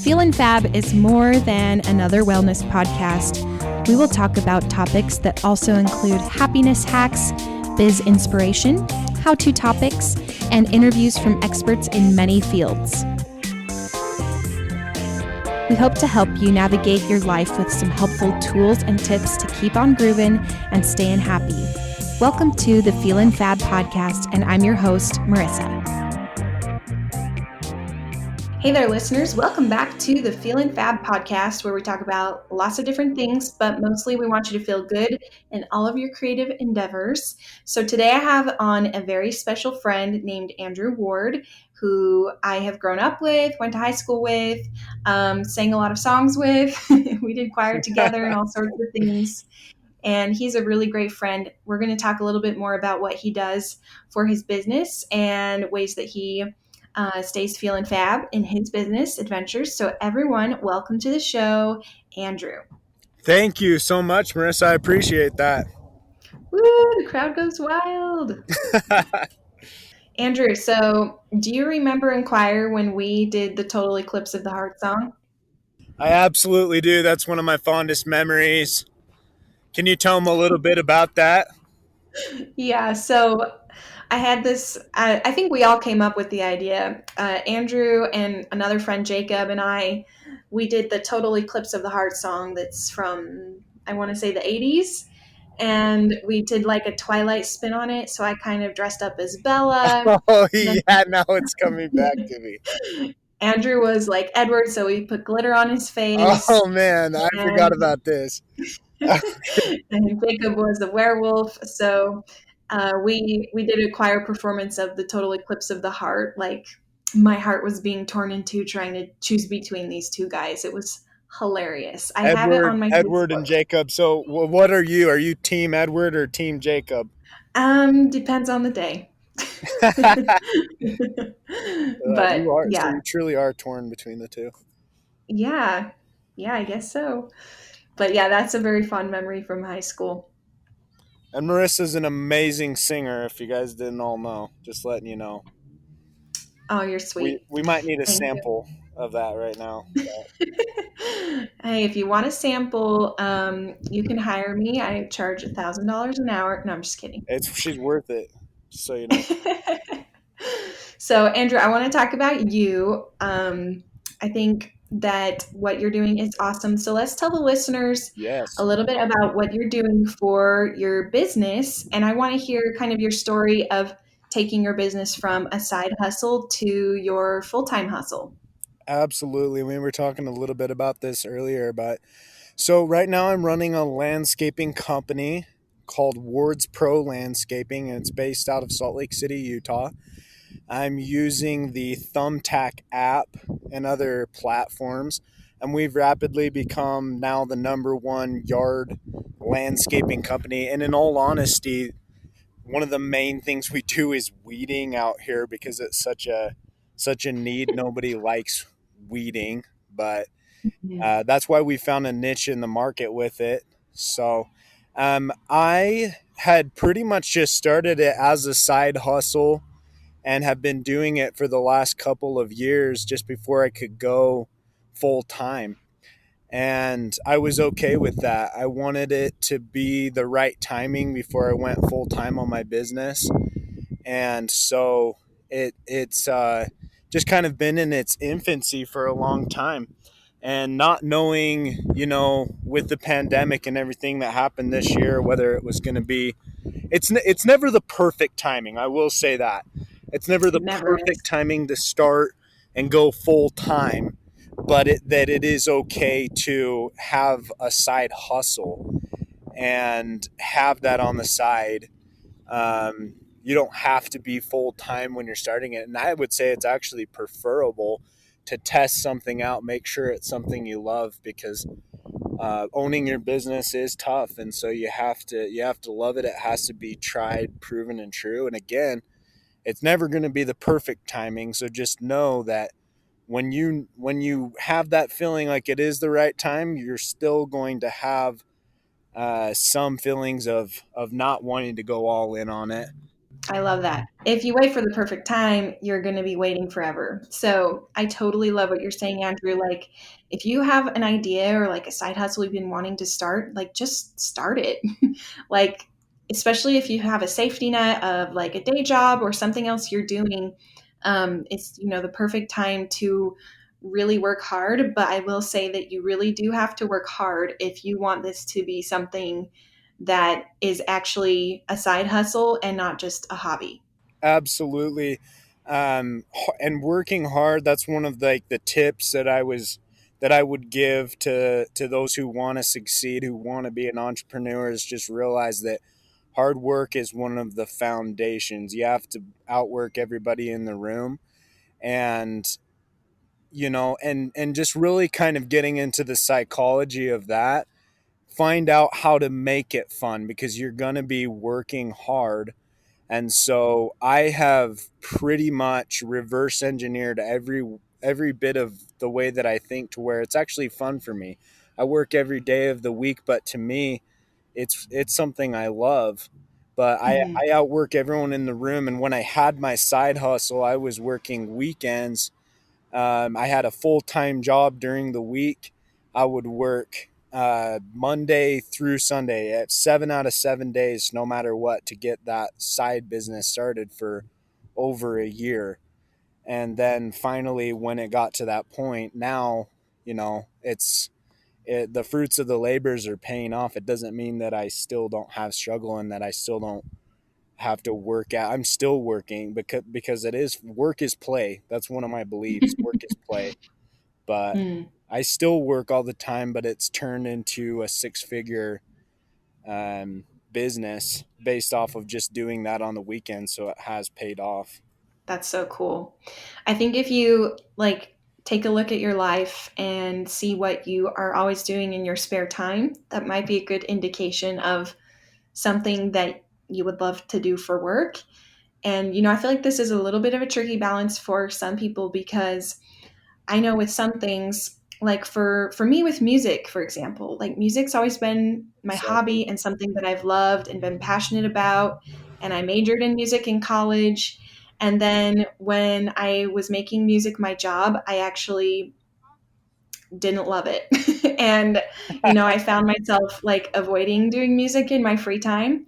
Feelin Fab is more than another wellness podcast. We will talk about topics that also include happiness hacks, biz inspiration, how-to topics, and interviews from experts in many fields. We hope to help you navigate your life with some helpful tools and tips to keep on grooving and staying happy. Welcome to the Feelin Fab Podcast, and I'm your host, Marissa. Hey there, listeners. Welcome back to the Feelin Fab Podcast, where we talk about lots of different things, but mostly we want you to feel good in all of your creative endeavors. So today I have on a very special friend named Andrew Ward, who I have grown up with, went to high school with, sang a lot of songs with. We did choir together and all sorts of things. And he's a really great friend. We're going to talk a little bit more about what he does for his business and ways that he stays feeling fab in his business adventures. So everyone, welcome to the show, Andrew. Thank you so much, Marissa. I appreciate that. Woo, the crowd goes wild. Andrew, so do you remember in choir when we did the Total Eclipse of the Heart song? I absolutely do. That's one of my fondest memories. Can you tell them a little bit about that? Yeah, so I had this, I think we all came up with the idea. Andrew and another friend, Jacob, and we did the Total Eclipse of the Heart song that's from, I want to say, the 80s. And we did like a Twilight spin on it. So I kind of dressed up as Bella. Oh, yeah, now it's coming back to me. Andrew was like Edward, so we put glitter on his face. Oh, man, I forgot about this. And Jacob was a werewolf. So we did a choir performance of the Total Eclipse of the Heart. Like my heart was being torn in two trying to choose between these two guys. It was hilarious. I have it on my Edward Facebook. And Jacob. So what are you? Are you Team Edward or Team Jacob? Depends on the day. But yeah. So you truly are torn between the two. Yeah, I guess so. But yeah, that's a very fond memory from high school. And Marissa's an amazing singer, if you guys didn't all know. Just letting you know. Oh, you're sweet. We might need a sample of that right now. Hey, if you want a sample, you can hire me. I charge $1,000 an hour. No, I'm just kidding. She's worth it, so you know. So, Andrew, I want to talk about you. I think that what you're doing is awesome. So let's tell the listeners a little bit about what you're doing for your business. And I want to hear kind of your story of taking your business from a side hustle to your full-time hustle. Absolutely. We were talking a little bit about this earlier, but so right now I'm running a landscaping company called Ward's Pro Landscaping, and it's based out of Salt Lake City, Utah. I'm using the Thumbtack app and other platforms, and we've rapidly become now the #1 yard landscaping company. And in all honesty, one of the main things we do is weeding out here because it's such a need. Nobody likes weeding, but that's why we found a niche in the market with it. So I had pretty much just started it as a side hustle and have been doing it for the last couple of years just before I could go full time. And I was okay with that. I wanted it to be the right timing before I went full time on my business. And so it's just kind of been in its infancy for a long time. And not knowing, with the pandemic and everything that happened this year, whether it was going to be, it's never the perfect timing. I will say that. It's never the perfect timing to start and go full time, but it is okay to have a side hustle and have that on the side. You don't have to be full time when you're starting it. And I would say it's actually preferable to test something out, make sure it's something you love, because owning your business is tough. And so you have to love it. It has to be tried, proven, and true. And again, it's never going to be the perfect timing. So just know that when you have that feeling like it is the right time, you're still going to have some feelings of not wanting to go all in on it. I love that. If you wait for the perfect time, you're going to be waiting forever. So I totally love what you're saying, Andrew. Like, if you have an idea or like a side hustle you've been wanting to start, like, just start it. Like, especially if you have a safety net of like a day job or something else you're doing, it's, the perfect time to really work hard. But I will say that you really do have to work hard if you want this to be something that is actually a side hustle and not just a hobby. Absolutely. And working hard, that's one of the tips that I would give to those who want to succeed, who want to be an entrepreneur, is just realize that hard work is one of the foundations. You have to outwork everybody in the room, and and just really kind of getting into the psychology of that, find out how to make it fun, because you're going to be working hard. And so I have pretty much reverse engineered every bit of the way that I think, to where it's actually fun for me. I work every day of the week, but to me, it's something I love. But Mhm. I outwork everyone in the room. And when I had my side hustle, I was working weekends. I had a full time job during the week. I would work Monday through Sunday at 7 out of 7 days, no matter what, to get that side business started for over a year. And then finally, when it got to that point, now, the fruits of the labors are paying off. It doesn't mean that I still don't have struggle and that I still don't have to work out. I'm still working, because it is work is play. That's one of my beliefs. Work is play. But Mm, I still work all the time, but it's turned into a six-figure business based off of just doing that on the weekend. So it has paid off. that's so cool. I think if you like take a look at your life and see what you are always doing in your spare time, that might be a good indication of something that you would love to do for work. And I feel like this is a little bit of a tricky balance for some people because I know with some things, like for me with music, for example, like music's always been my So hobby and something that I've loved and been passionate about. And I majored in music in college. And then when I was making music my job, I actually didn't love it. And, I found myself like avoiding doing music in my free time.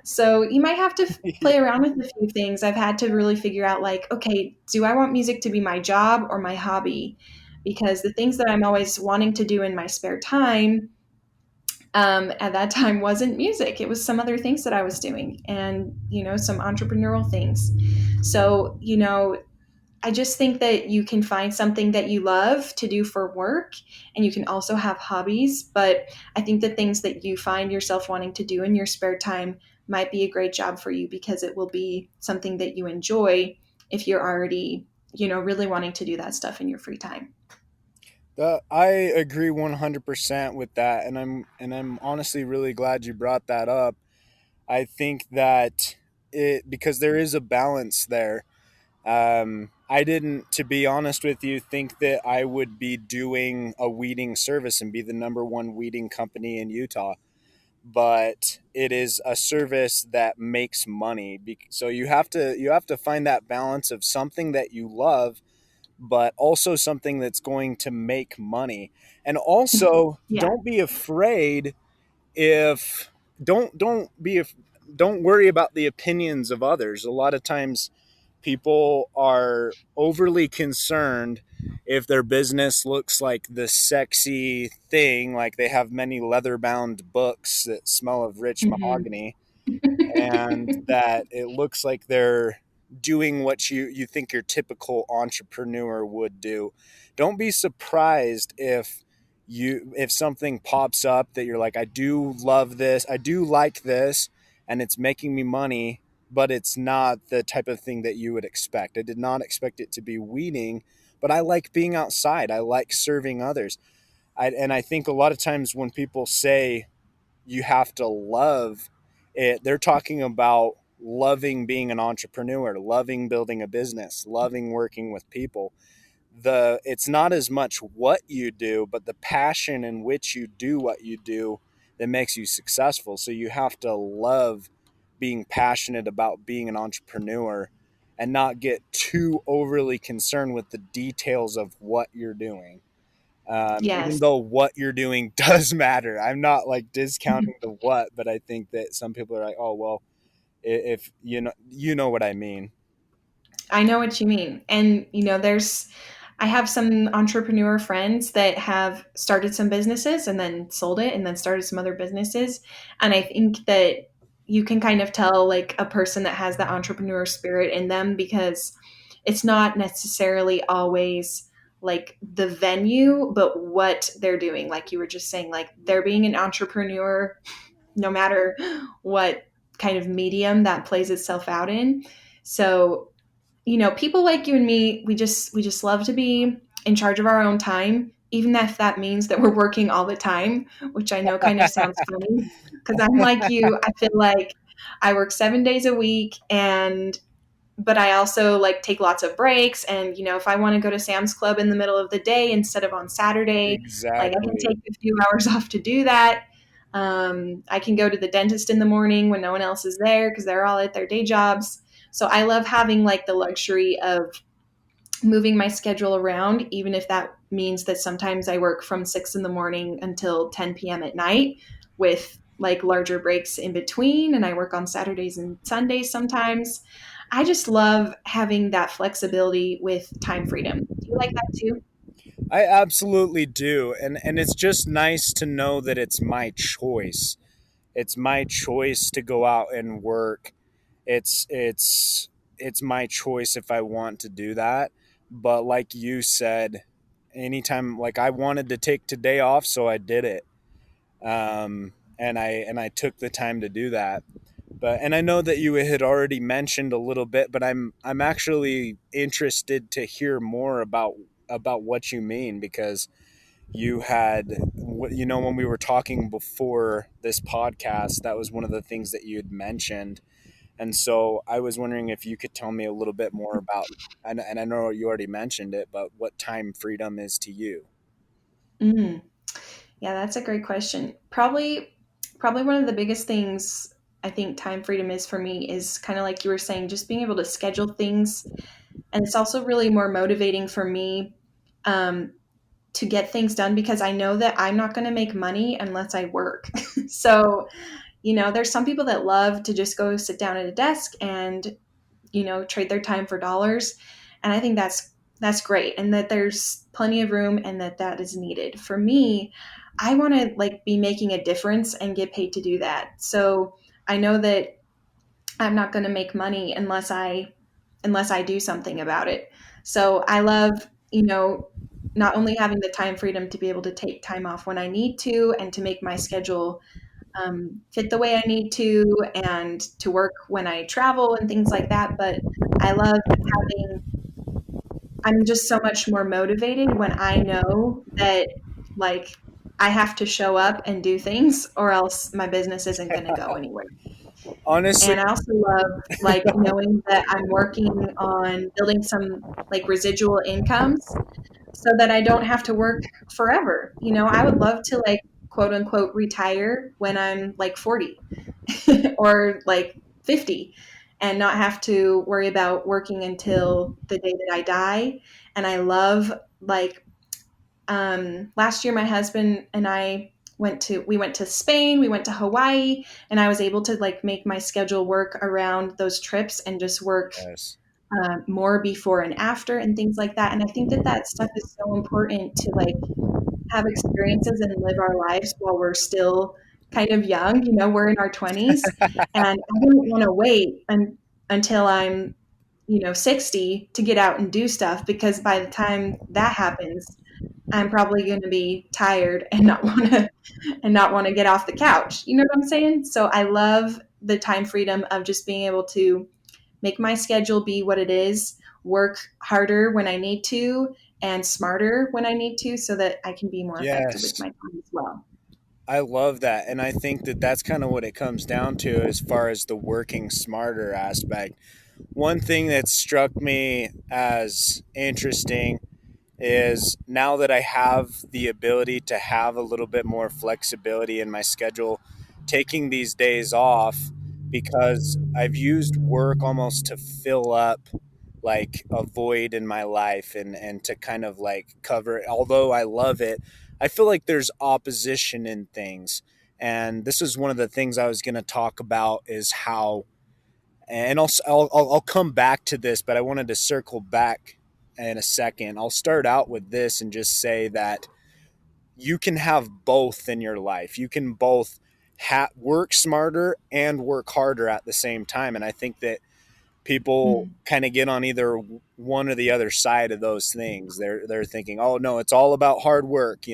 So you might have to play around with a few things. I've had to really figure out, like, okay, do I want music to be my job or my hobby? Because the things that I'm always wanting to do in my spare time at that time wasn't music. It was some other things that I was doing and, some entrepreneurial things. So, I just think that you can find something that you love to do for work and you can also have hobbies. But I think the things that you find yourself wanting to do in your spare time might be a great job for you because it will be something that you enjoy if you're already, really wanting to do that stuff in your free time. I agree 100% with that, and I'm honestly really glad you brought that up. I think that it because there is a balance there. I didn't, to be honest with you, think that I would be doing a weeding service and be the number one weeding company in Utah. But it is a service that makes money. So you have to find that balance of something that you love, but also something that's going to make money. And also, Yeah. don't be afraid if don't be don't worry about the opinions of others. A lot of times people are overly concerned if their business looks like the sexy thing, like they have many leather bound books that smell of rich Mhm. mahogany, and that it looks like they're doing what you think your typical entrepreneur would do. Don't be surprised if something pops up that you're like, I do love this, I do like this, and it's making me money, but it's not the type of thing that you would expect. I did not expect it to be weeding, but I like being outside. I like serving others. And I think a lot of times when people say you have to love it, they're talking about loving being an entrepreneur, loving building a business, loving working with people. It's not as much what you do, but the passion in which you do what you do that makes you successful. So you have to love being passionate about being an entrepreneur and not get too overly concerned with the details of what you're doing. Even Yes. though what you're doing does matter. I'm not like discounting the what, but I think that some people are like, oh, well, if you know what I mean. I know what you mean. And, I have some entrepreneur friends that have started some businesses and then sold it and then started some other businesses. And I think that you can kind of tell like a person that has that entrepreneur spirit in them because it's not necessarily always like the venue, but what they're doing. Like you were just saying, like they're being an entrepreneur no matter what kind of medium that plays itself out in. So people like you and me, we just love to be in charge of our own time, even if that means that we're working all the time, which I know kind of sounds funny because I'm like you. I feel like I work 7 days a week but I also like take lots of breaks. And, if I want to go to Sam's Club in the middle of the day instead of on Saturday, like I can Exactly. take a few hours off to do that. I can go to the dentist in the morning when no one else is there because they're all at their day jobs. So I love having like the luxury of moving my schedule around, even if that means that sometimes I work from 6 in the morning until 10 p.m. at night with like larger breaks in between. And I work on Saturdays and Sundays sometimes. I just love having that flexibility with time freedom. Do you like that too? I absolutely do. And it's just nice to know that it's my choice. It's my choice to go out and work. It's my choice if I want to do that. But like you said, anytime, like I wanted to take today off, so I did it. And I took the time to do that. But and I know that you had already mentioned a little bit, but I'm actually interested to hear more about what you mean, because you had, when we were talking before this podcast, that was one of the things that you had mentioned. And so I was wondering if you could tell me a little bit more about, and I know you already mentioned it, but what time freedom is to you. Mm. Yeah, that's a great question. Probably one of the biggest things I think time freedom is for me is kind of like you were saying, just being able to schedule things. And it's also really more motivating for me um, to get things done because I know that I'm not going to make money unless I work. So, there's some people that love to just go sit down at a desk and, trade their time for dollars. And I think that's great and that there's plenty of room and that is needed. For me, I want to like be making a difference and get paid to do that. So, I know that I'm not going to make money unless I do something about it. So I love, not only having the time freedom to be able to take time off when I need to and to make my schedule fit the way I need to and to work when I travel and things like that, but I love having, I'm just so much more motivated when I know that like I have to show up and do things or else my business isn't going to go anywhere. Honestly, And I also love like knowing that I'm working on building some like residual incomes so that I don't have to work forever. I would love to like quote unquote retire when I'm like 40 or like 50 and not have to worry about working until the day that I die. And I love like last year my husband and I went to Spain, we went to Hawaii, and I was able to like make my schedule work around those trips and just work yes. more before and after and things like that. And I think that that stuff is so important to like have experiences and live our lives while we're still kind of young. We're in our 20s, and I don't want to wait until I'm 60 to get out and do stuff because by the time that happens I'm probably going to be tired and not want to get off the couch. You know what I'm saying? So I love the time freedom of just being able to make my schedule be what it is, work harder when I need to and smarter when I need to so that I can be more effective with Yes. my time as well. I love that. And I think that that's kind of what it comes down to as far as the working smarter aspect. One thing that struck me as interesting is now that I have the ability to have a little bit more flexibility in my schedule, taking these days off, because I've used work almost to fill up like a void in my life, and to kind of like cover it. Although I love it, I feel like there's opposition in things. And this is one of the things I was going to talk about, is how, and I'll come back to this, but I wanted to circle back in a second. I'll start out with this and just say that you can have both in your life. You can both work smarter and work harder at the same time. And I think that people Mm. kind of get on either one or the other side of those things. They're thinking, oh no, it's all about hard work.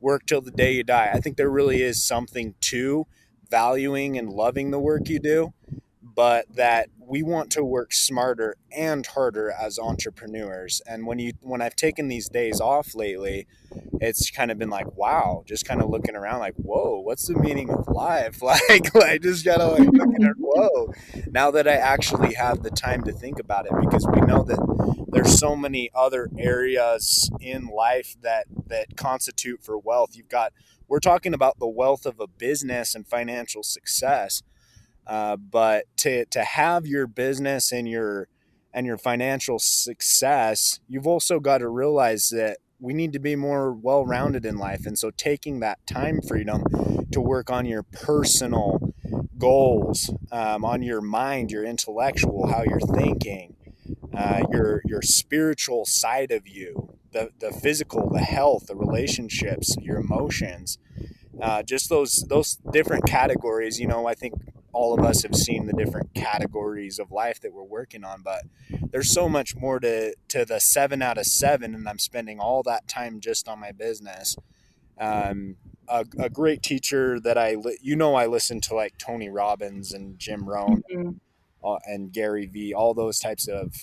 Work till the day you die. I think there really is something to valuing and loving the work you do, but that we want to work smarter and harder as entrepreneurs. And when I've taken these days off lately, it's kind of been like, wow, just kind of looking around like, whoa, what's the meaning of life? Like I just gotta like look at it, whoa, now that I actually have the time to think about it, because we know that there's so many other areas in life that constitute for wealth. We're talking about the wealth of a business and financial success, but to have your business and your financial success, you've also got to realize that we need to be more well-rounded in life. And so taking that time freedom to work on your personal goals, on your mind, your intellectual, how you're thinking, your spiritual side of you, the physical, the health, the relationships, your emotions, just those different categories. I think all of us have seen the different categories of life that we're working on, but there's so much more to the 7 out of 7, and I'm spending all that time just on my business. A great teacher that I listen to, like Tony Robbins and Jim Rohn, Mhm. and Gary V, all those types of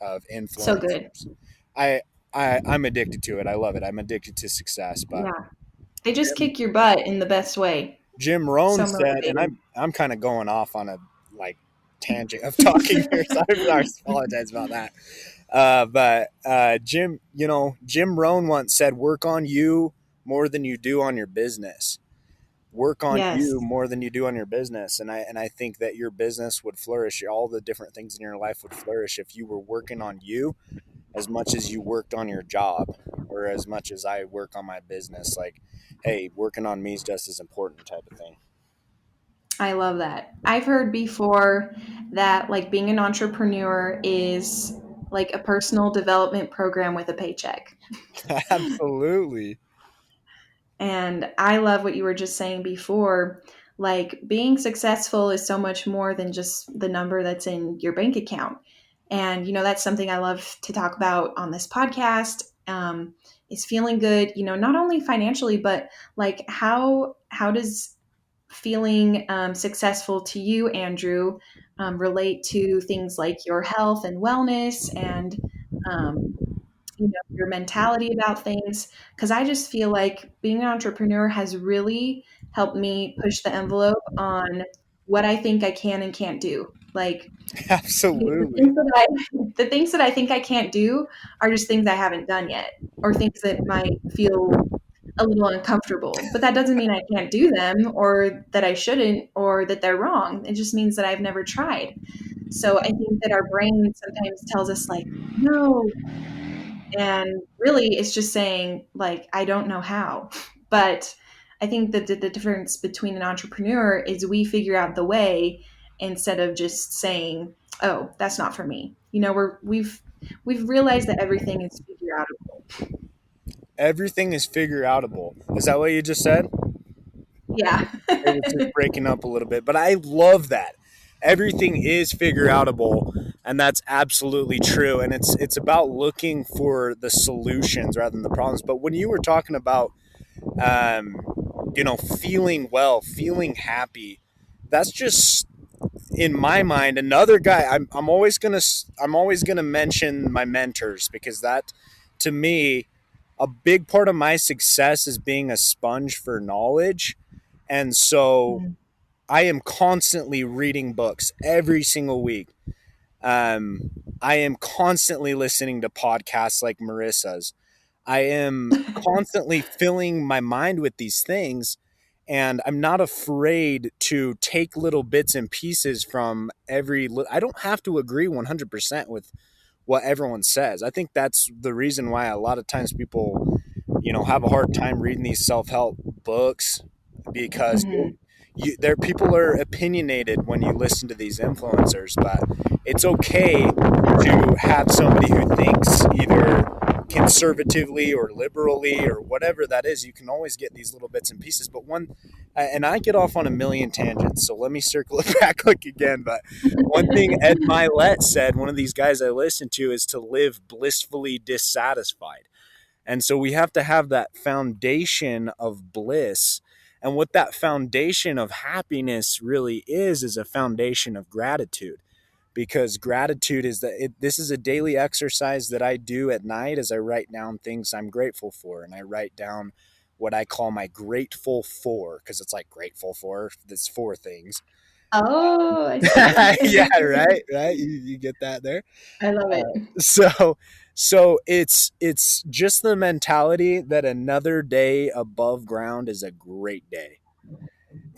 So good. influencers. I, I'm addicted to it. I love it. I'm addicted to success. But Yeah. They just Jim kick your butt in the best way. Jim Rohn So said, and motivating. I'm kind of going off on a like tangent of talking here, so I apologize about that. But Jim Rohn once said, "Work on you more than you do on your business. Work on Yes. you more than you do on your business." And I think that your business would flourish. All the different things in your life would flourish if you were working on you as much as you worked on your job, or as much as I work on my business. Like, hey, working on me is just as important, type of thing. I love that. I've heard before that like being an entrepreneur is like a personal development program with a paycheck. Absolutely. And I love what you were just saying before. Like being successful is so much more than just the number that's in your bank account. And, that's something I love to talk about on this podcast. Is feeling good, not only financially, but like how does feeling successful to you, Andrew, relate to things like your health and wellness and um, your mentality about things? Because I just feel like being an entrepreneur has really helped me push the envelope on what I think I can and can't do. Like the Absolutely. things that the things that I think I can't do are just things I haven't done yet, or things that might feel a little uncomfortable. But that doesn't mean I can't do them or that I shouldn't or that they're wrong. It just means that I've never tried. So I think that our brain sometimes tells us like, no, and really it's just saying like, I don't know how. But I think that the difference between an entrepreneur is we figure out the way instead of just saying, oh, that's not for me. We've realized that everything is figure outable. Everything is figure outable. Is that what you just said? Yeah. It was just breaking up a little bit, but I love that. Everything is figure outable, and that's absolutely true. And it's about looking for the solutions rather than the problems. But when you were talking about, um, feeling well, feeling happy, that's just in my mind another guy. I'm always gonna mention my mentors, because that, to me, a big part of my success is being a sponge for knowledge. And so Mm. I am constantly reading books every single week. Um, I am constantly listening to podcasts like Marissa's. I am constantly filling my mind with these things. And I'm not afraid to take little bits and pieces from I don't have to agree 100% with what everyone says. I think that's the reason why a lot of times people, have a hard time reading these self-help books, because Hmm. there people are opinionated when you listen to these influencers. But it's okay to have somebody who thinks either conservatively or liberally or whatever that is. You can always get these little bits and pieces. But and I get off on a million tangents, so let me circle it back again. But one thing Ed Milet said, one of these guys I listen to, is to live blissfully dissatisfied. And so we have to have that foundation of bliss. And what that foundation of happiness really is a foundation of gratitude. Because gratitude is this is a daily exercise that I do at night as I write down things I'm grateful for. And I write down what I call my grateful for, because it's like grateful for, that's four things. Oh, I see. Yeah, right. You get that there. I love it. So it's just the mentality that another day above ground is a great day,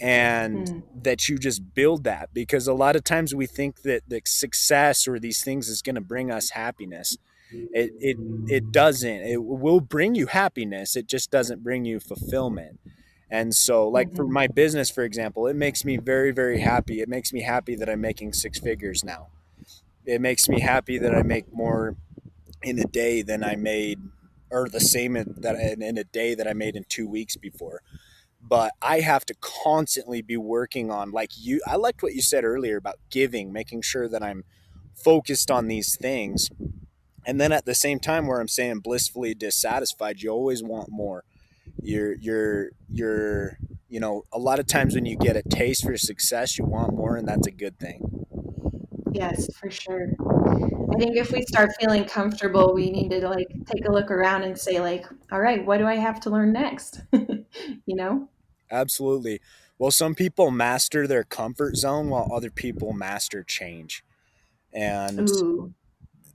and Mm, that you just build that, because a lot of times we think that the success or these things is going to bring us happiness. It doesn't. It will bring you happiness, it just doesn't bring you fulfillment. And so, like for mhm. my business, for example, it makes me very, very happy. It makes me happy that I'm making six figures now. It makes me happy that I make more in a day than I made, or the same in a day that I made in 2 weeks before. But I have to constantly be working on, like you. I liked what you said earlier about giving, making sure that I'm focused on these things, and then at the same time, where I'm saying blissfully dissatisfied, you always want more. You're a lot of times when you get a taste for success, you want more, and that's a good thing. Yes, for sure. I think if we start feeling comfortable, we need to like take a look around and say like, all right, what do I have to learn next? You know? Absolutely. Well, some people master their comfort zone while other people master change. And Ooh,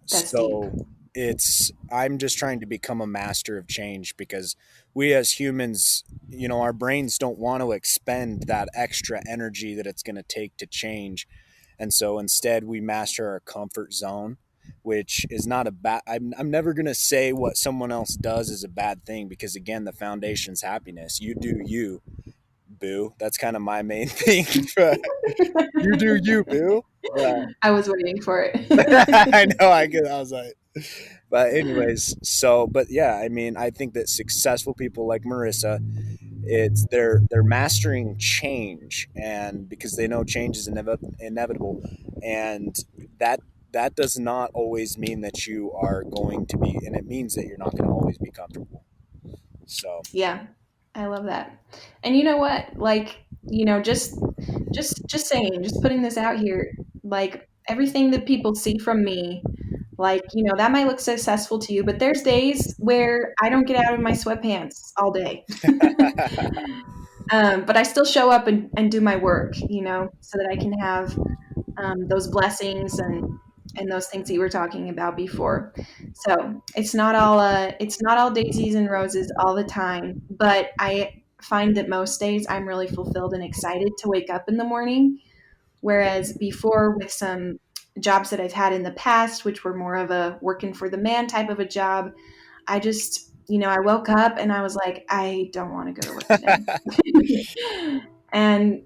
that's deep. so I'm just trying to become a master of change, because we as humans, our brains don't want to expend that extra energy that it's going to take to change. And so instead we master our comfort zone, which is not a bad. I'm never going to say what someone else does is a bad thing, because again, the foundation's happiness. You do you, boo. That's kind of my main thing. You do you, boo. But I was waiting for it. I know I could. I was like, but anyways, but yeah, I mean, I think that successful people like Marissa, they're mastering change, and because they know change is inevitable, and that that does not always mean that you are going to be, and it means that you're not going to always be comfortable. So Yeah, I love that. And you know what? Like, just saying, just putting this out here, like everything that people see from me, like, that might look successful to you, but there's days where I don't get out of my sweatpants all day. But I still show up and do my work, so that I can have those blessings and those things that you were talking about before. So it's not all daisies and roses all the time, but I find that most days I'm really fulfilled and excited to wake up in the morning. Whereas before, with some jobs that I've had in the past, which were more of a working for the man type of a job, I just, I woke up and I was like, I don't want to go to work today. And,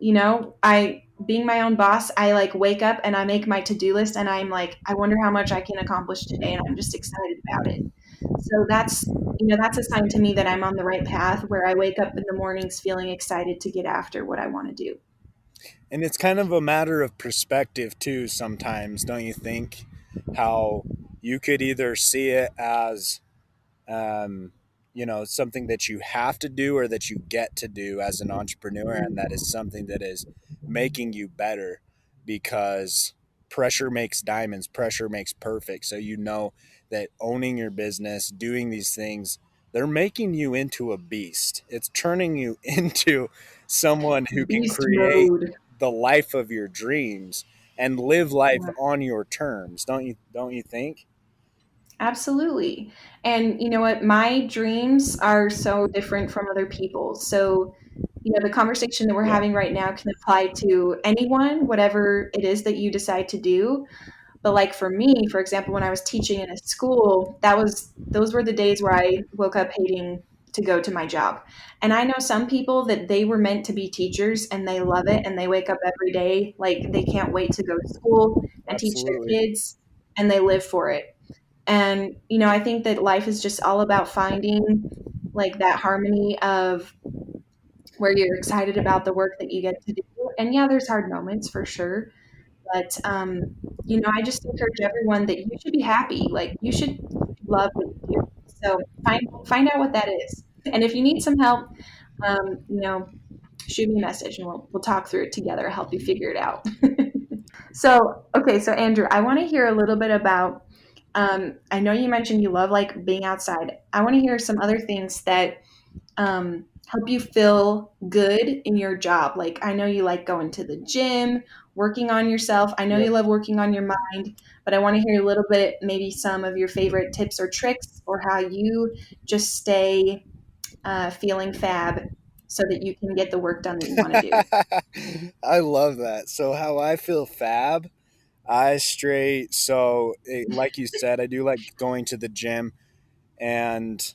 being my own boss, I like wake up and I make my to-do list and I'm like, I wonder how much I can accomplish today. And I'm just excited about it. So that's a sign to me that I'm on the right path where I wake up in the mornings feeling excited to get after what I want to do. and it's kind of a matter of perspective too sometimes, don't you think? How you could either see it as um, something that you have to do or that you get to do as an entrepreneur, and that is something that is making you better, because pressure makes diamonds, pressure makes perfect. So that owning your business, doing these things, they're making you into a beast. It's turning you into someone who can Beast create mode. the life of your dreams and live life on your terms. Don't you think? Absolutely. And you know what? My dreams are so different from other people's. So the conversation that we're Yeah, having right now can apply to anyone, whatever it is that you decide to do. But like for me, for example, when I was teaching in a school, those were the days where I woke up hating to go to my job. And I know some people that they were meant to be teachers and they love it and they wake up every day like they can't wait to go to school and teach their absolutely. kids and they live for it. And I think that life is just all about finding like that harmony of where you're excited about the work that you get to do. And yeah, there's hard moments for sure, but I just encourage everyone that you should be happy. Like you should love what you do. So find out what that is. And if you need some help, shoot me a message and we'll talk through it together, help you figure it out. So okay, so Andrew, I want to hear a little bit about. I know you mentioned you love like being outside. I want to hear some other things that help you feel good in your job. Like, I know you like going to the gym, working on yourself. I know Yep. you love working on your mind, but I want to hear a little bit, maybe some of your favorite tips or tricks, or how you just stay feeling fab so that you can get the work done that you want to do. I love that. So how I feel fab, I straight. So like you said, I do like going to the gym, and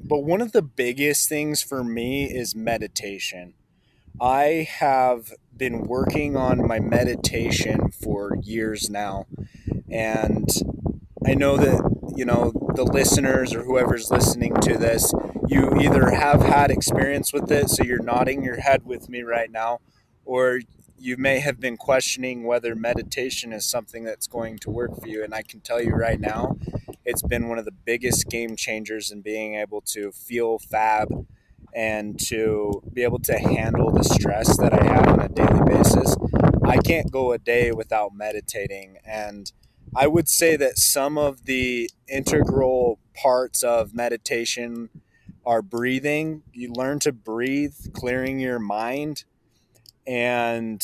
but one of the biggest things for me is meditation. I have been working on my meditation for years now, and I know that, the listeners or whoever's listening to this, you either have had experience with it, so you're nodding your head with me right now, or you may have been questioning whether meditation is something that's going to work for you. And I can tell you right now, it's been one of the biggest game changers in being able to feel fab and to be able to handle the stress that I have on a daily basis. I can't go a day without meditating. And I would say that some of the integral parts of meditation are breathing. You learn to breathe, clearing your mind, and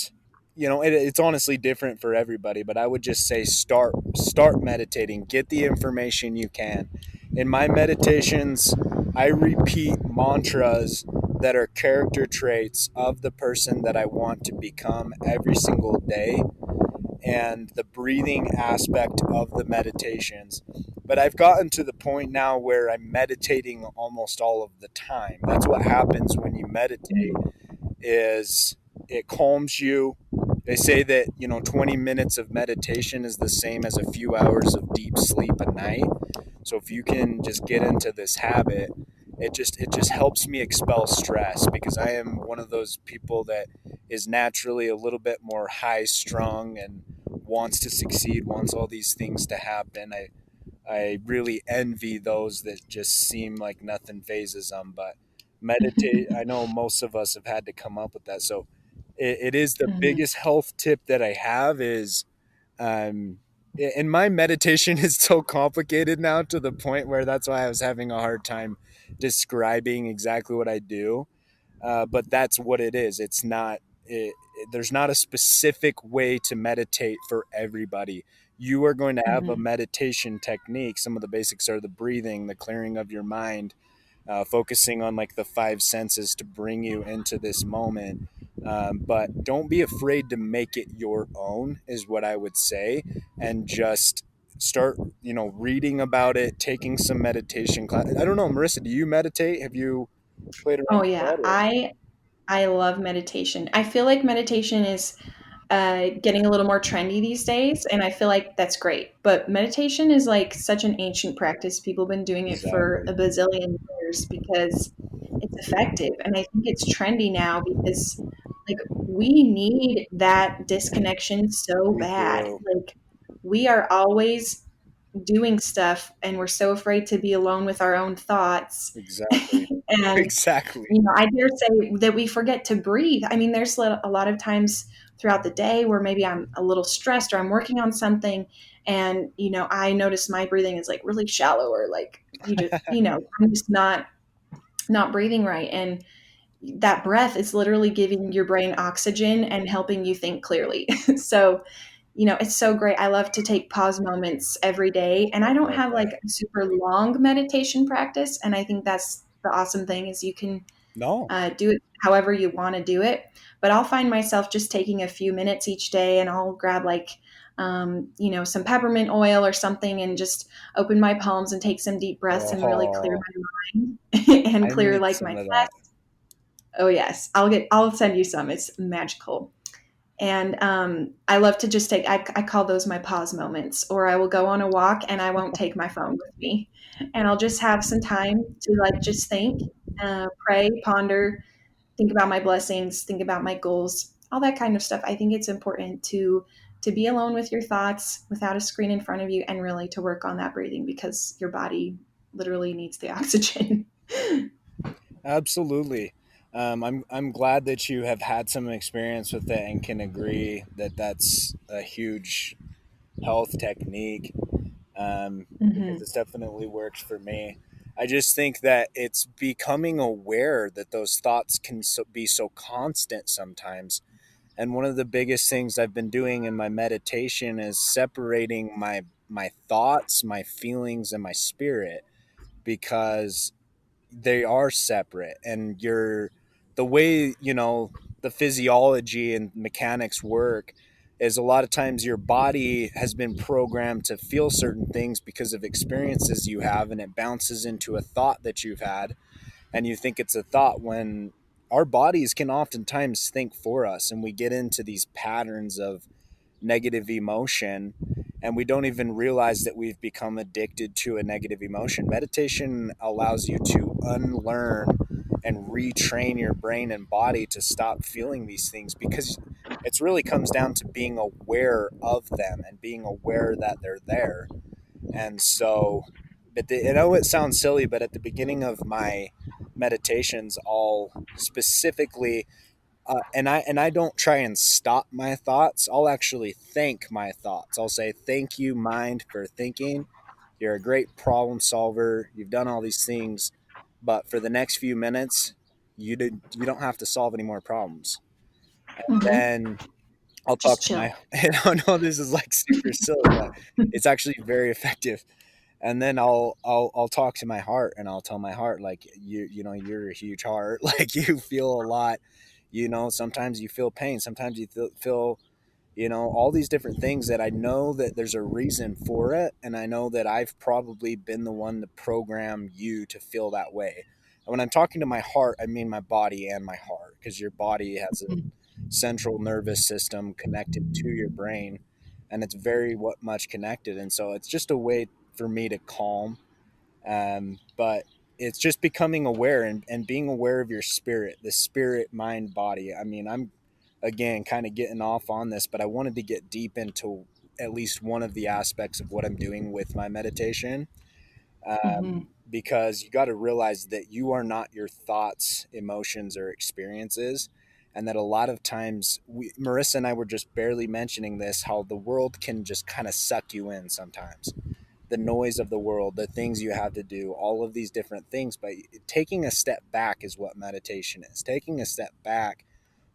it's honestly different for everybody. But I would just say start meditating. Get the information you can. In my meditations, I repeat mantras that are character traits of the person that I want to become every single day, and the breathing aspect of the meditations. But I've gotten to the point now where I'm meditating almost all of the time. That's what happens when you meditate, is it calms you. They say that 20 minutes of meditation is the same as a few hours of deep sleep a night. So if you can just get into this habit, it just helps me expel stress, because I am one of those people that is naturally a little bit more high strung and wants to succeed, wants all these things to happen. I really envy those that just seem like nothing phases them. But meditate, I know most of us have had to come up with that. So it is the Mhm. biggest health tip that I have is, um, and my meditation is so complicated now to the point where that's why I was having a hard time describing exactly what I do. But that's what it is. It's not. There's not a specific way to meditate for everybody. You are going to have a Mhm. meditation technique. Some of the basics are the breathing, the clearing of your mind, focusing on like the five senses to bring you into this moment. But don't be afraid to make it your own, is what I would say, and just start, reading about it, taking some meditation class. I don't know, Marissa, do you meditate? Have you played around Oh with yeah, that? Or? I love meditation. I feel like meditation is getting a little more trendy these days, and I feel like that's great. But meditation is like such an ancient practice. People have been doing it for Exactly. a bazillion years because it's effective, and I think it's trendy now because like we need that disconnection so We bad. do. Like we are always doing stuff, and we're so afraid to be alone with our own thoughts. Exactly. And Exactly. I dare say that we forget to breathe. I mean, there's a lot of times throughout the day where maybe I'm a little stressed or I'm working on something, and I notice my breathing is like really shallow, or like I'm just not breathing right, and that breath is literally giving your brain oxygen and helping you think clearly. So it's so great. I love to take pause moments every day, and I I don't love have like that. a super long meditation practice. And I think that's the awesome thing is you can, No. Do it however you want to do it. But I'll find myself just taking a few minutes each day, and I'll grab like, some peppermint oil or something, and just open my palms and take some deep breaths and really clear Oh, my mind and I clear need like some my of that. chest. Oh yes, I'll send you some. It's magical. And I love to just I call those my pause moments, or I will go on a walk and I won't take my phone with me. And I'll just have some time to like just think, pray, ponder, think about my blessings, think about my goals, all that kind of stuff. I think it's important to be alone with your thoughts without a screen in front of you and really to work on that breathing because your body literally needs the oxygen. Absolutely. I'm glad that you have had some experience with it and can agree that that's a huge health technique, because Hmm. it's definitely works for me. I just think that it's becoming aware that those thoughts can be so constant sometimes. And one of the biggest things I've been doing in my meditation is separating my thoughts, my feelings, and my spirit, because they are separate. And the way, the physiology and mechanics work is a lot of times your body has been programmed to feel certain things because of experiences you have, and it bounces into a thought that you've had, and you think it's a thought, when our bodies can oftentimes think for us, and we get into these patterns of negative emotion, and we don't even realize that we've become addicted to a negative emotion. Meditation allows you to unlearn and retrain your brain and body to stop feeling these things, because it really comes down to being aware of them and being aware that they're there. And so, I know it sounds silly, but at the beginning of my meditations, I'll specifically, and I don't try and stop my thoughts. I'll actually thank my thoughts. I'll say, "Thank you, mind, for thinking. You're a great problem solver. You've done all these things, but for the next few minutes, you don't have to solve any more problems." Hmm. Then I'll talk Just to my. chill. I know this is like super silly, but it's actually very effective. And then I'll talk to my heart, and I'll tell my heart, like, you're a huge heart, like, you feel a lot. Sometimes you feel pain, sometimes you feel, all these different things, that I know that there's a reason for it, and I know that I've probably been the one to program you to feel that way. And when I'm talking to my heart, I mean my body and my heart, because your body has a central nervous system connected to your brain, and it's very what much connected. And so it's just a way for me to calm. But it's just becoming aware, and being aware of your spirit, the spirit, mind, body. I mean, I'm again kind of getting off on this, but I wanted to get deep into at least one of the aspects of what I'm doing with my meditation, Hmm. because you got to realize that you are not your thoughts, emotions, or experiences. And that a lot of times, Marissa and I were just barely mentioning this, how the world can just kind of suck you in sometimes. The noise of the world, the things you have to do, all of these different things. But taking a step back is what meditation is. Taking a step back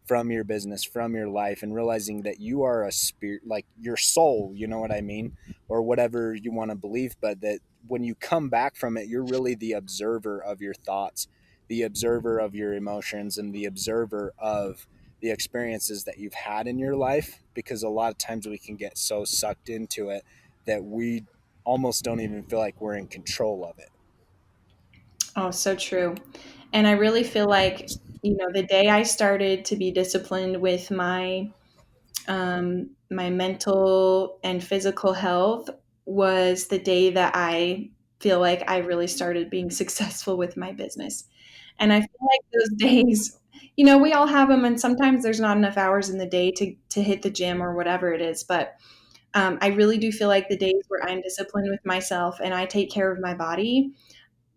from your business, from your life, and realizing that you are a spirit, like your soul, you know what I mean? Or whatever you want to believe, but that when you come back from it, you're really the observer of your thoughts, the observer of your emotions, and the observer of the experiences that you've had in your life. Because a lot of times we can get so sucked into it that we almost don't even feel like we're in control of it. Oh, so true. And I really feel like, the day I started to be disciplined with my mental and physical health was the day that I feel like I really started being successful with my business. And I feel like those days, we all have them, and sometimes there's not enough hours in the day to hit the gym or whatever it is. But I really do feel like the days where I'm disciplined with myself and I take care of my body,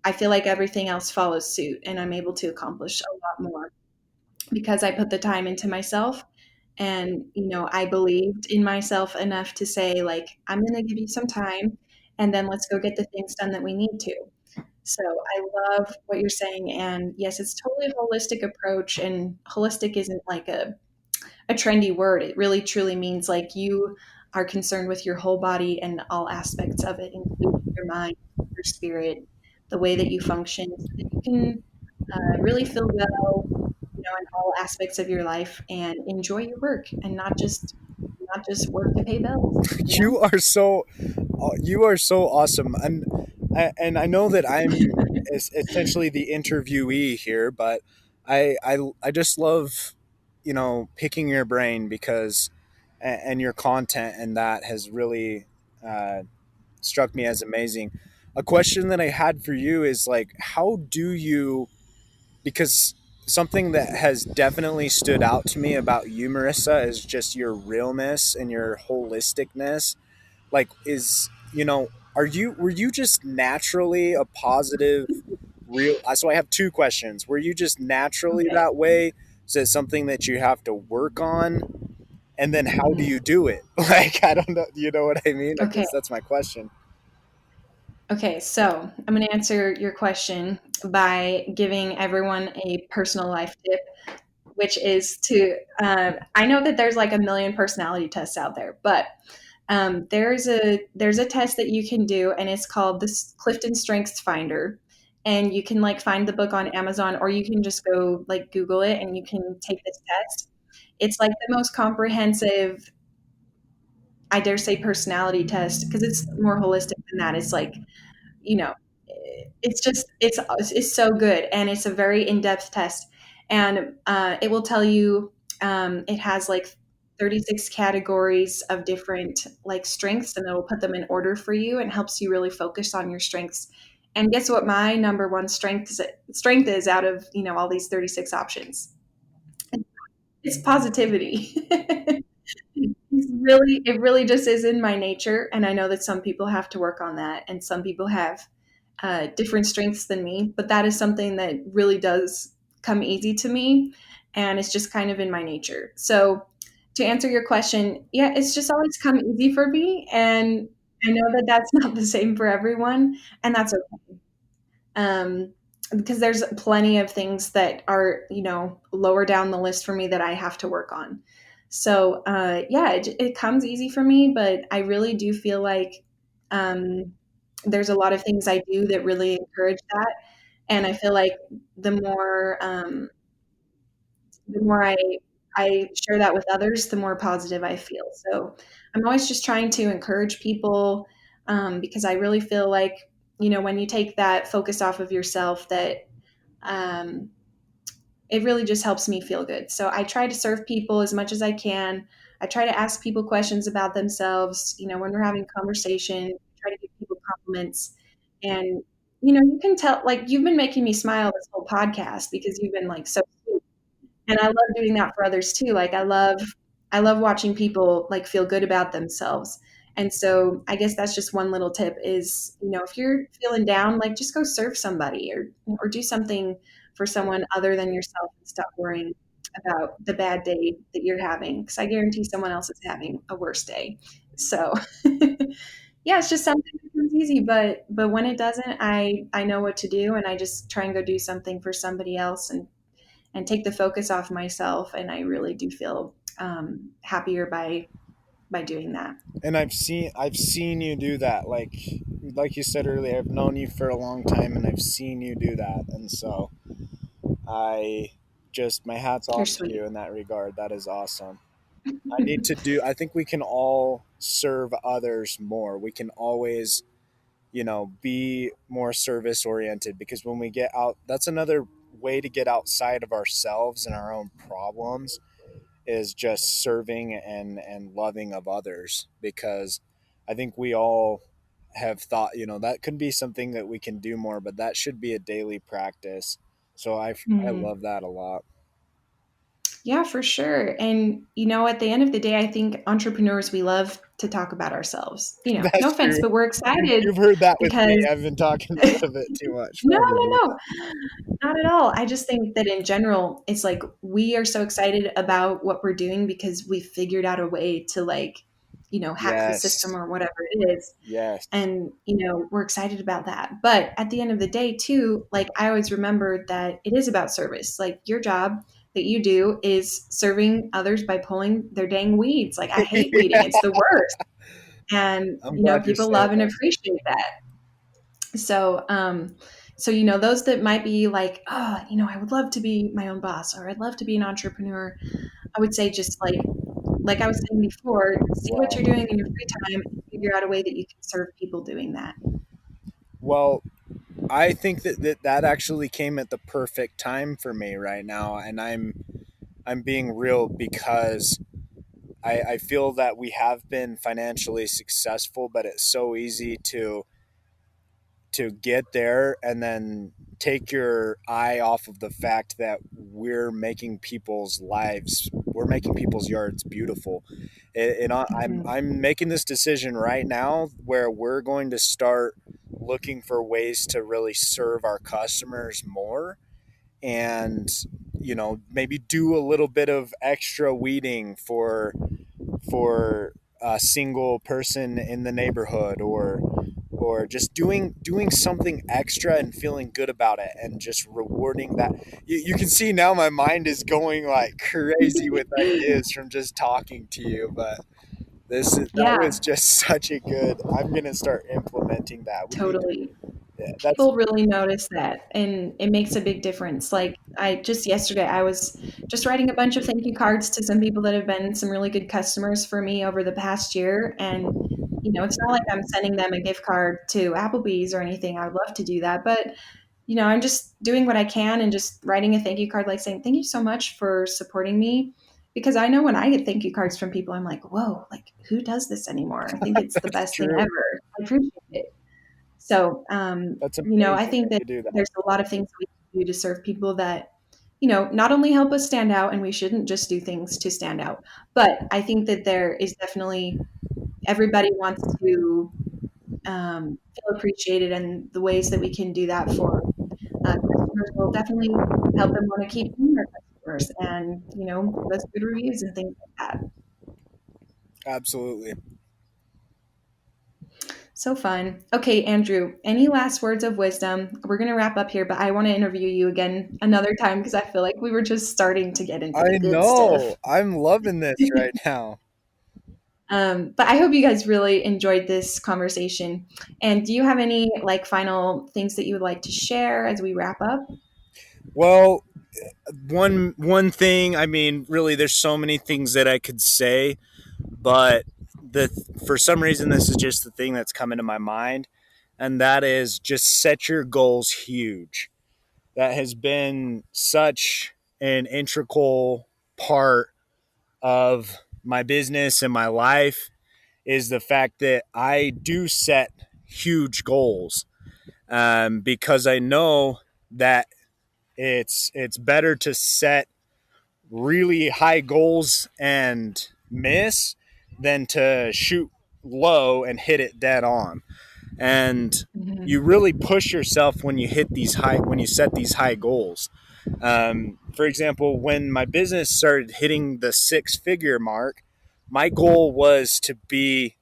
I feel like everything else follows suit and I'm able to accomplish a lot more because I put the time into myself and, I believed in myself enough to say, like, I'm going to give you some time and then let's go get the things done that we need to. So I love what you're saying. And yes, it's totally a holistic approach. And holistic isn't like a trendy word. It really truly means like you are concerned with your whole body and all aspects of it, including your mind, your spirit, the way that you function, so that you can really feel well, in all aspects of your life and enjoy your work and not just work to pay bills, you know? You are so you are so awesome, and I know that I'm essentially the interviewee here, but I just love picking your brain because and your content, and that has really uh, struck me as amazing. A question that I had for you is like, how do you, because something that has definitely stood out to me about you, Marissa, is just your realness and your holisticness. Like, are you, were you just naturally a positive, real? So I have two questions. Were you just naturally Okay. that way? Is it something that you have to work on? And then how do Mhm. you do it? Like, I don't know. You know what I mean? I Okay. guess that's my question. Okay. So I'm going to answer your question by giving everyone a personal life tip, which is I know that there's like a million personality tests out there, but there's a test that you can do, and it's called this Clifton Strengths Finder. And you can like find the book on Amazon, or you can just go like Google it, and you can take this test. It's like the most comprehensive, I dare say, personality test because it's more holistic than that. It's like, you know, it's just it's so good, and it's a very in-depth test, and it will tell you, it has like 36 categories of different like strengths, and it'll put them in order for you and helps you really focus on your strengths. And guess what my number one strength is out of all these 36 options? It's positivity. It really just is in my nature, and I know that some people have to work on that, and some people have different strengths than me, but that is something that really does come easy to me, and it's just kind of in my nature. So to answer your question, yeah, it's just always come easy for me, and I know that that's not the same for everyone, and that's okay. Um, because there's plenty of things that are, lower down the list for me that I have to work on. So, yeah, it comes easy for me, but I really do feel like um, there's a lot of things I do that really encourage that. And I feel like the more, um, the more I share that with others, the more positive I feel. So I'm always just trying to encourage people, because I really feel like, when you take that focus off of yourself, that um, it really just helps me feel good. So I try to serve people as much as I can. I try to ask people questions about themselves. When we're having conversation, I try to give people compliments. And, you can tell, like, you've been making me smile this whole podcast because you've been like so sweet, and I love doing that for others too. Like I love watching people like feel good about themselves. And so I guess that's just one little tip is, if you're feeling down, like just go serve somebody, or do something for someone other than yourself, and stop worrying about the bad day that you're having, because I guarantee someone else is having a worse day. So yeah, it's just something that comes easy, but when it doesn't, I know what to do, and I just try and go do something for somebody else, and take the focus off myself. And I really do feel happier by doing that. And I've seen you do that. Like you said earlier, I've known you for a long time, and I've seen you do that. And so I just, my hat's You're off to sweet. you in that regard. That is awesome. I think we can all serve others more. We can always, be more service oriented, because when we get out, that's another way to get outside of ourselves and our own problems, is just serving and loving of others. Because I think we all have thought, that could be something that we can do more, but that should be a daily practice. So I Mhm. love that a lot. Yeah, for sure. And at the end of the day, I think entrepreneurs, we love to talk about ourselves. No That's offense, true. but we're You, excited you've heard that with me. because I've been talking a little bit too much, no, probably. no, no. Not at all. I just think that in general, it's like we are so excited about what we're doing because we figured out a way to like, hack the system Yes. or whatever it is. Yes. And, we're excited about that. But at the end of the day, too, like I always remember that it is about service. Like your job that you do is serving others by pulling their dang weeds. Like I hate weeding, Yeah, it's the worst. And, I'm glad you're people saying love and that. appreciate that. So, those that might be like, oh, I would love to be my own boss, or I'd love to be an entrepreneur. I would say just like I was saying before, see what Wow. you're doing in your free time and figure out a way that you can serve people doing that. Well, I think that actually came at the perfect time for me right now, and I'm being real because I feel that we have been financially successful, but it's so easy to get there and then take your eye off of the fact that we're making people's yards beautiful. And Mhm. I'm making this decision right now where we're going to start looking for ways to really serve our customers more, and maybe do a little bit of extra weeding for a single person in the neighborhood, or just doing something extra and feeling good about it and just rewarding that. You can see now my mind is going like crazy with ideas from just talking to you, but that Yeah, was just such a good. I'm gonna start implementing that. We need. totally. Yeah, that's People really notice that, and it makes a big difference. Like I just yesterday I was just writing a bunch of thank you cards to some people that have been some really good customers for me over the past year. And it's not like I'm sending them a gift card to Applebee's or anything. I would love to do that, but I'm just doing what I can and just writing a thank you card, like saying thank you so much for supporting me, because I know when I get thank you cards from people, I'm like, whoa, like who does this anymore? I think it's the best thing true. ever. I appreciate it. So, That's I amazing think that that you do that. there's a lot of things that we can do to serve people that, not only help us stand out, and we shouldn't just do things to stand out, but I think that there is definitely everybody wants to feel appreciated, and the ways that we can do that for customers will definitely help them want to keep being our customers and, give us good reviews and things like that. Absolutely. So fun. Okay, Andrew, any last words of wisdom? We're going to wrap up here, but I want to interview you again another time because I feel like we were just starting to get into the I good know. stuff. I'm loving this right now. But I hope you guys really enjoyed this conversation. And do you have any like final things that you would like to share as we wrap up? Well, one thing, I mean, really there's so many things that I could say, but the for some reason this is just the thing that's come into my mind, and that is just set your goals huge. That has been such an integral part of my business and my life, is the fact that I do set huge goals, because I know that it's better to set really high goals and miss than to shoot low and hit it dead on. And Mhm. you really push yourself when you set these high goals. For example, when my business started hitting the 6 figure mark, my goal was to be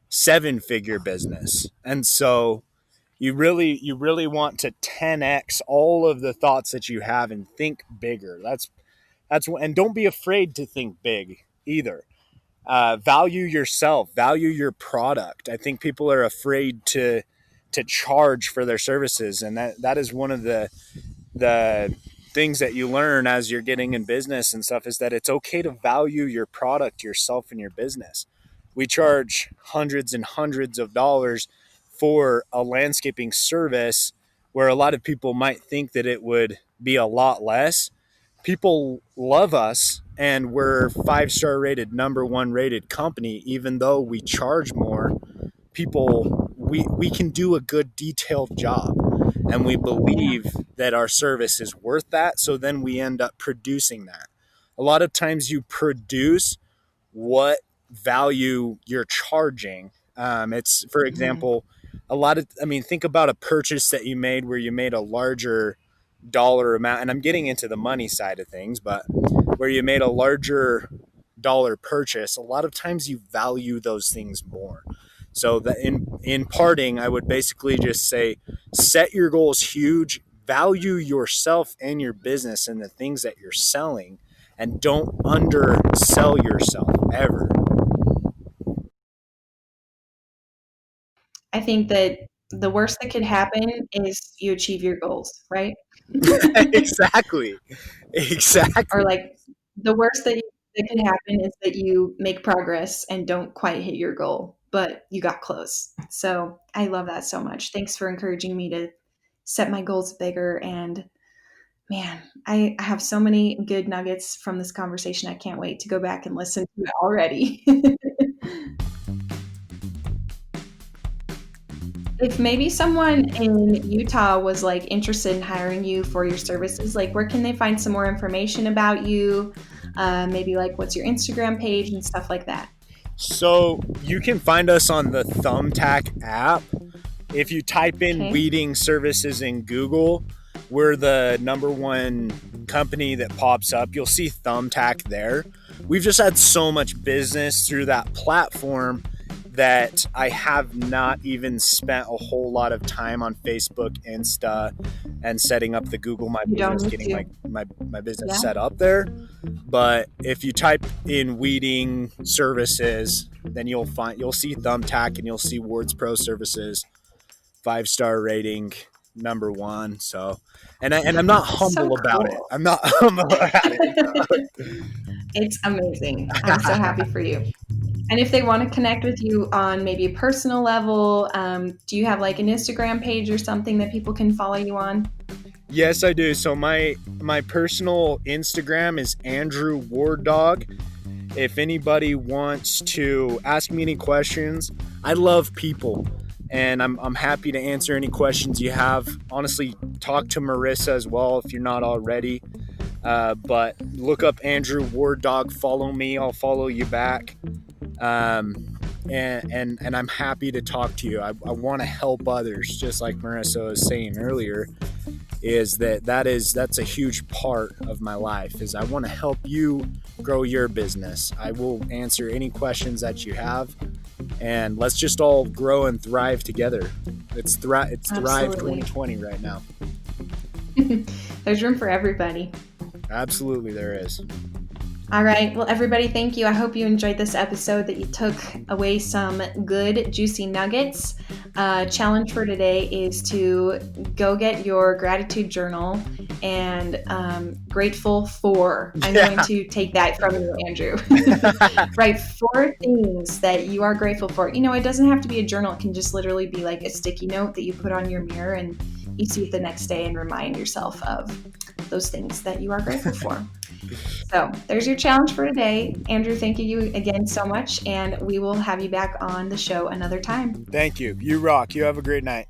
7 figure business. And so you really want to 10x all of the thoughts that you have and think bigger. And don't be afraid to think big either. Value yourself, value your product. I think people are afraid to charge for their services, and that is one of the things that you learn as you're getting in business and stuff, is that it's okay to value your product, yourself, and your business. We charge hundreds and hundreds of dollars for a landscaping service where a lot of people might think that it would be a lot less. People love us, and we're 5-star rated, number one rated company. Even though we charge more, we can do a good detailed job, and we Yeah. believe that our service is worth that, so then we end up producing that. A lot of times you produce what value you're charging. It's, for Mhm. example, I mean, think about a purchase that you made where you made a larger dollar amount, and I'm getting into the money side of things, but where you made a larger dollar purchase, a lot of times you value those things more. So that in parting, I would basically just say, set your goals huge, value yourself and your business and the things that you're selling, and don't undersell yourself ever. I think that the worst that could happen is you achieve your goals, right? Exactly. Or Exactly. like the worst that could happen is that you make progress and don't quite hit your goal, but you got close. So I love that so much. Thanks for encouraging me to set my goals bigger. And man, I have so many good nuggets from this conversation. I can't wait to go back and listen to it already. If maybe someone in Utah was like interested in hiring you for your services, like where can they find some more information about you? Maybe like what's your Instagram page and stuff like that. So you can find us on the Thumbtack app. If you type in Okay. weeding services in Google, we're the number one company that pops up. You'll see Thumbtack there. We've just had so much business through that platform that I have not even spent a whole lot of time on Facebook, Insta, and setting up the Google My You don't Business, need getting to. my business Yeah. set up there. But if you type in weeding services, then you'll see Thumbtack and you'll see Wards Pro Services, 5-star rating, number one. So, and I'm not So humble about it. cool. I'm not humble about it. It's amazing. I'm so happy for you. And if they want to connect with you on maybe a personal level, do you have like an Instagram page or something that people can follow you on? Yes, I do. So my personal Instagram is Andrew Ward Dog. If anybody wants to ask me any questions, I love people, and I'm happy to answer any questions you have. Honestly, talk to Marissa as well if you're not already. But look up Andrew Ward Dog. Follow me. I'll follow you back. And I'm happy to talk to you. I want to help others, just like Marissa was saying earlier. That's a huge part of my life. Is I want to help you grow your business. I will answer any questions that you have, and let's just all grow and thrive together. It's Thrive Absolutely. 2020 right now. There's room for everybody. Absolutely, there is. All right. Well, everybody, thank you. I hope you enjoyed this episode, that you took away some good, juicy nuggets. Challenge for today is to go get your gratitude journal and grateful for. I'm going to take that from you, Andrew. Write 4 things that you are grateful for. You know, it doesn't have to be a journal. It can just literally be like a sticky note that you put on your mirror and you see it the next day and remind yourself of those things that you are grateful for. So there's your challenge for today. Andrew, thank you again so much, and we will have you back on the show another time. Thank you. You rock. You have a great night.